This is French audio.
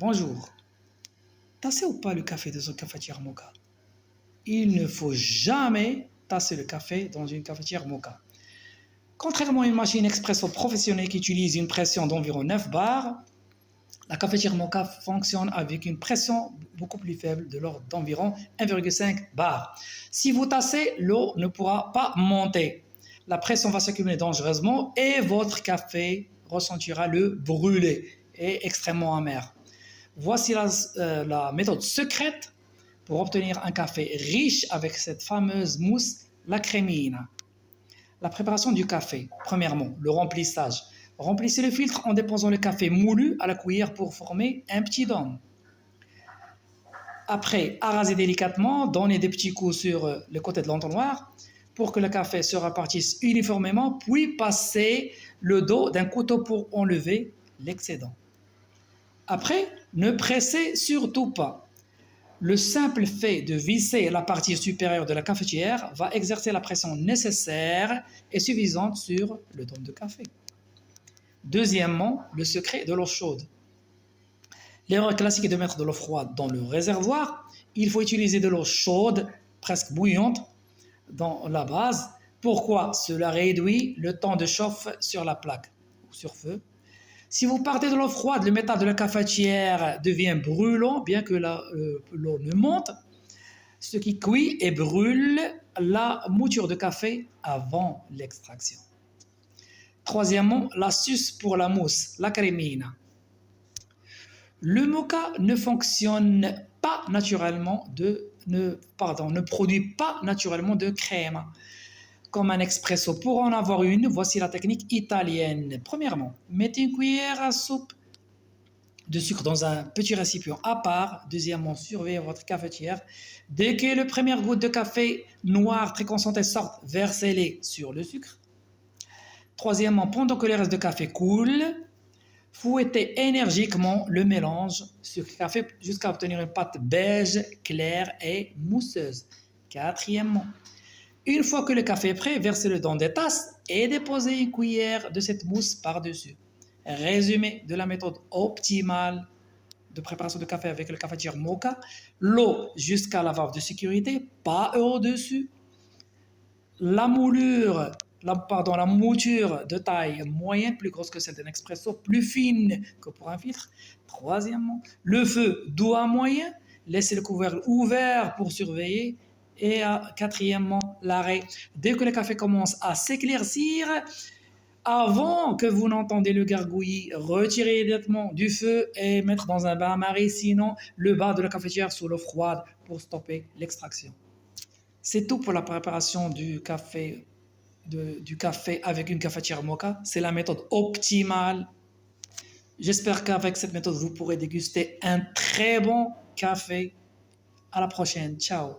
Bonjour. Tassez ou pas le café dans une cafetière moka? Il ne faut jamais tasser le café dans une cafetière moka. Contrairement à une machine expresso professionnelle qui utilise une pression d'environ 9 bars, la cafetière moka fonctionne avec une pression beaucoup plus faible de l'ordre d'environ 1,5 bar. Si vous tassez, l'eau ne pourra pas monter. La pression va s'accumuler dangereusement et votre café ressentira le brûlé et extrêmement amer. Voici la méthode secrète pour obtenir un café riche avec cette fameuse mousse, la crémine. La préparation du café. Premièrement, le remplissage. Remplissez le filtre en déposant le café moulu à la cuillère pour former un petit dôme. Après, arrasez délicatement, donnez des petits coups sur le côté de l'entonnoir pour que le café se répartisse uniformément, puis passez le dos d'un couteau pour enlever l'excédent. Après, ne pressez surtout pas. Le simple fait de visser la partie supérieure de la cafetière va exercer la pression nécessaire et suffisante sur le dôme de café. Deuxièmement, le secret de l'eau chaude. L'erreur classique est de mettre de l'eau froide dans le réservoir. Il faut utiliser de l'eau chaude, presque bouillante, dans la base. Pourquoi? Cela réduit le temps de chauffe sur la plaque ou sur feu. Si vous partez de l'eau froide, le métal de la cafetière devient brûlant, bien que l'eau ne monte, ce qui cuit et brûle la mouture de café avant l'extraction. Troisièmement, l'astuce pour la mousse, la crémine. Le moka ne fonctionne pas naturellement ne produit pas naturellement de crème. Comme un expresso. Pour en avoir une, voici la technique italienne. Premièrement, mettez une cuillère à soupe de sucre dans un petit récipient à part. Deuxièmement, surveillez votre cafetière. Dès que les premières gouttes de café noir très concentré sortent, versez-les sur le sucre. Troisièmement, pendant que le reste de café coule, fouettez énergiquement le mélange sucre-café jusqu'à obtenir une pâte beige, claire et mousseuse. Quatrièmement, une fois que le café est prêt, versez-le dans des tasses et déposez une cuillère de cette mousse par-dessus. Résumé de la méthode optimale de préparation de café avec le cafetière moka. L'eau jusqu'à la valve de sécurité, pas au-dessus. La mouture de taille moyenne, plus grosse que celle d'un expresso, plus fine que pour un filtre. Troisièmement, le feu doux à moyen. Laissez le couvercle ouvert pour surveiller. Et quatrièmement, l'arrêt. Dès que le café commence à s'éclaircir, avant que vous n'entendez le gargouillis, retirez immédiatement du feu et mettre dans un bain-marie, sinon le bas de la cafetière sous l'eau froide pour stopper l'extraction. C'est tout pour la préparation du café avec une cafetière moka. C'est la méthode optimale. J'espère qu'avec cette méthode, vous pourrez déguster un très bon café. À la prochaine. Ciao.